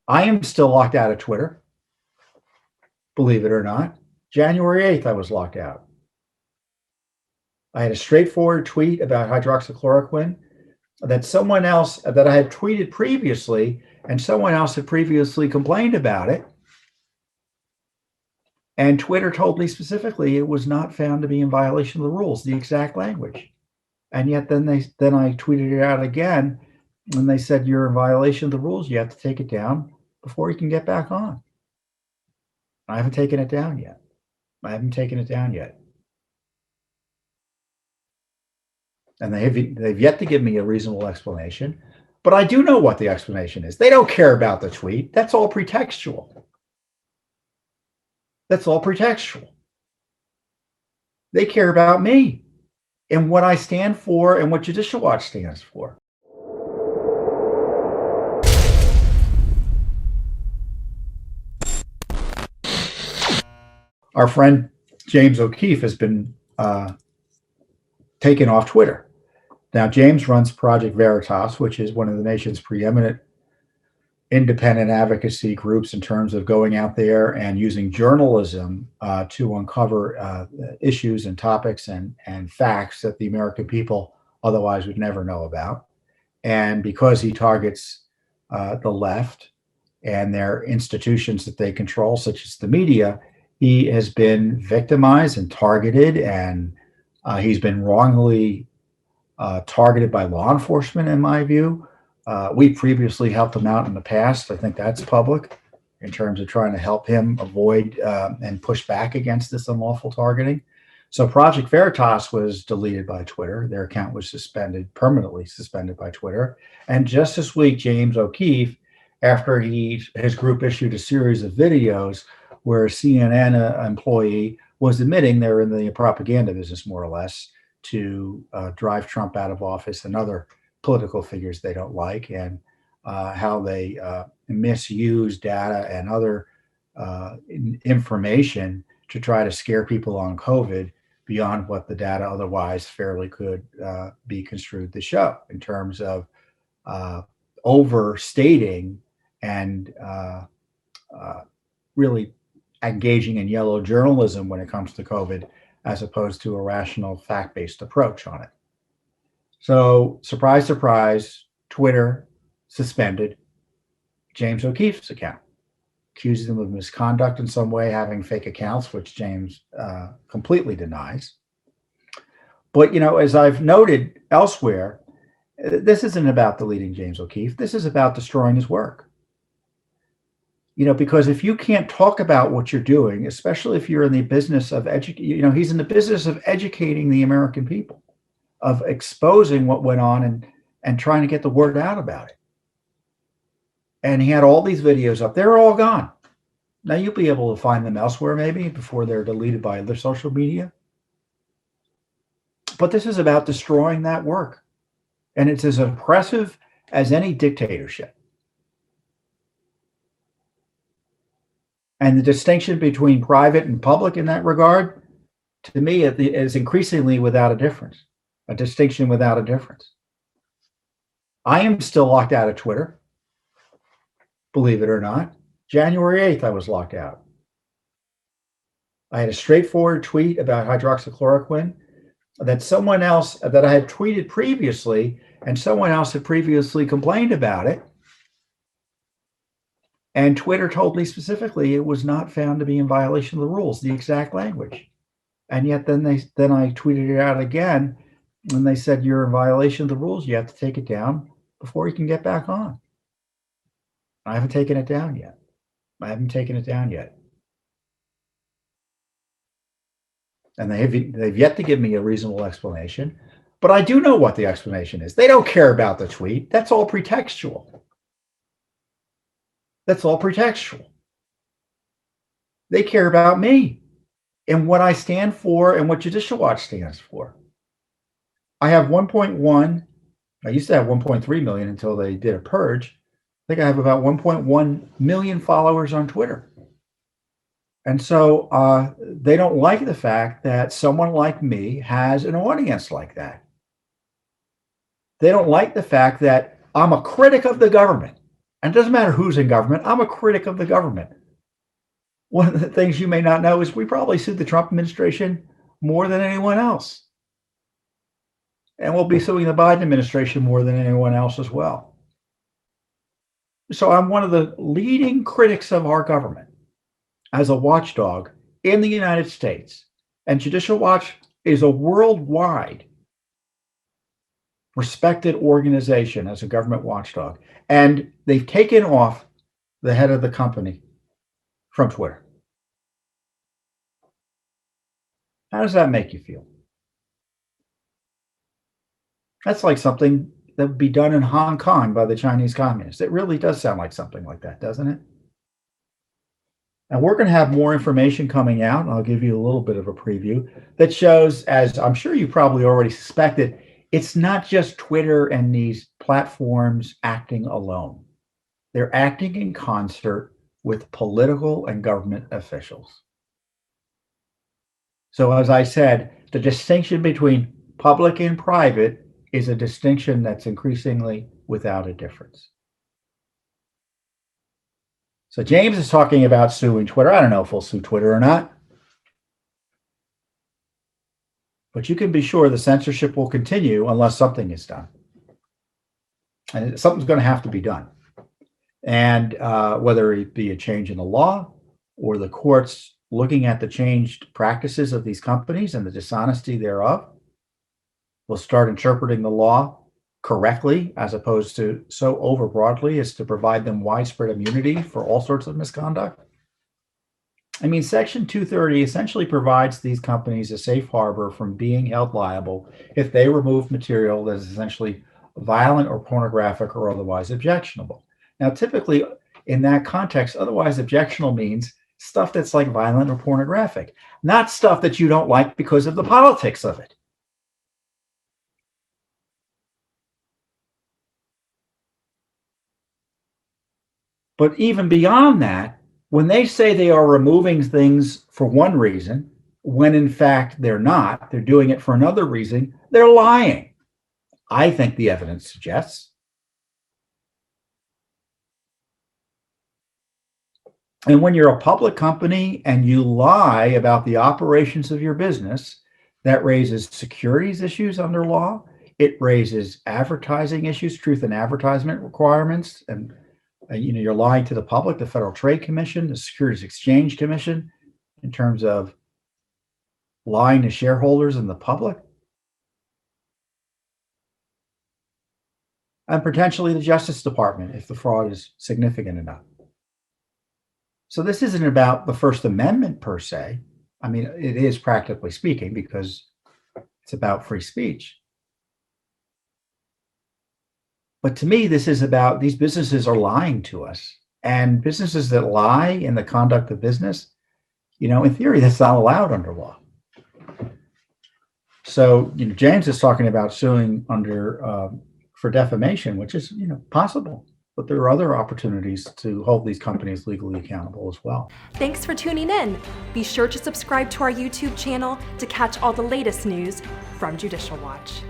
I am still locked out of Twitter, believe it or not. January 8th, I was locked out. I had a straightforward tweet about hydroxychloroquine that I had tweeted previously, and someone else had previously complained about it. And Twitter told me specifically it was not found to be in violation of the rules, the exact language. And yet then I tweeted it out again, and they said, you're in violation of the rules. You have to take it down before you can get back on. I haven't taken it down yet. And they've yet to give me a reasonable explanation. But I do know what the explanation is. They don't care about the tweet. That's all pretextual. They care about me and what I stand for and what Judicial Watch stands for. Our friend James O'Keefe has been taken off Twitter. Now, James runs Project Veritas, which is one of the nation's preeminent independent advocacy groups in terms of going out there and using journalism to uncover issues and topics and facts that the American people otherwise would never know about. And because he targets the left and their institutions that they control, such as the media, he has been victimized and targeted, and he's been wrongly targeted by law enforcement, in my view. We previously helped him out in the past. I think that's public in terms of trying to help him avoid and push back against this unlawful targeting. So Project Veritas was deleted by Twitter. Their account was permanently suspended by Twitter. And just this week, James O'Keefe, after his group issued a series of videos where a CNN employee was admitting they're in the propaganda business, more or less, to drive Trump out of office and other political figures they don't like, and how they misuse data and other information to try to scare people on COVID beyond what the data otherwise fairly could be construed to show, in terms of overstating and really engaging in yellow journalism when it comes to COVID, as opposed to a rational, fact-based approach on it. So, surprise, surprise, Twitter suspended James O'Keefe's account, accusing him of misconduct in some way, having fake accounts, which James completely denies. But, as I've noted elsewhere, this isn't about deleting James O'Keefe. This is about destroying his work. Because if you can't talk about what you're doing, especially if you're in the business of he's in the business of educating the American people, of exposing what went on and trying to get the word out about it. And he had all these videos up. They're all gone. Now you'll be able to find them elsewhere, maybe, before they're deleted by other social media. But this is about destroying that work. And it's as oppressive as any dictatorship. And the distinction between private and public in that regard, to me, is increasingly without a difference, a distinction without a difference. I am still locked out of Twitter, believe it or not. January 8th, I was locked out. I had a straightforward tweet about hydroxychloroquine that I had tweeted previously, and someone else had previously complained about it. And Twitter told me specifically it was not found to be in violation of the rules, the exact language. And yet then I tweeted it out again, and they said, you're in violation of the rules. You have to take it down before you can get back on. I haven't taken it down yet. And they've yet to give me a reasonable explanation. But I do know what the explanation is. They don't care about the tweet. That's all pretextual. They care about me and what I stand for and what Judicial Watch stands for. I have 1.1. I used to have 1.3 million until they did a purge. I think I have about 1.1 million followers on Twitter. And so they don't like the fact that someone like me has an audience like that. They don't like the fact that I'm a critic of the government And it doesn't matter who's in government. I'm a critic of the government. One of the things you may not know is we probably sued the Trump administration more than anyone else. And we'll be suing the Biden administration more than anyone else as well. So I'm one of the leading critics of our government as a watchdog in the United States. And Judicial Watch is a worldwide respected organization as a government watchdog. And they've taken off the head of the company from Twitter. How does that make you feel? That's like something that would be done in Hong Kong by the Chinese communists. It really does sound like something like that, doesn't it? And we're going to have more information coming out, and I'll give you a little bit of a preview that shows, as I'm sure you probably already suspected, it's not just Twitter and these platforms acting alone. They're acting in concert with political and government officials. So as I said, the distinction between public and private is a distinction that's increasingly without a difference. So James is talking about suing Twitter. I don't know if we'll sue Twitter or not. But you can be sure the censorship will continue unless something is done. And something's going to have to be done. And whether it be a change in the law or the courts looking at the changed practices of these companies and the dishonesty thereof, will start interpreting the law correctly as opposed to so overbroadly as to provide them widespread immunity for all sorts of misconduct. I mean, Section 230 essentially provides these companies a safe harbor from being held liable if they remove material that is essentially violent or pornographic or otherwise objectionable. Now, typically in that context, otherwise objectionable means stuff that's like violent or pornographic, not stuff that you don't like because of the politics of it. But even beyond that, when they say they are removing things for one reason, when in fact they're not, they're doing it for another reason, they're lying. I think the evidence suggests. And when you're a public company and you lie about the operations of your business, that raises securities issues under law. It raises advertising issues, truth in advertisement requirements, and you're lying to the public, the Federal Trade Commission, the Securities Exchange Commission, in terms of lying to shareholders and the public, and potentially the Justice Department if the fraud is significant enough. So this isn't about the First Amendment per se. I mean, it is practically speaking because it's about free speech. But to me, this is about these businesses are lying to us, and businesses that lie in the conduct of business, in theory, that's not allowed under law. So, James is talking about suing under for defamation, which is, possible. But there are other opportunities to hold these companies legally accountable as well. Thanks for tuning in. Be sure to subscribe to our YouTube channel to catch all the latest news from Judicial Watch.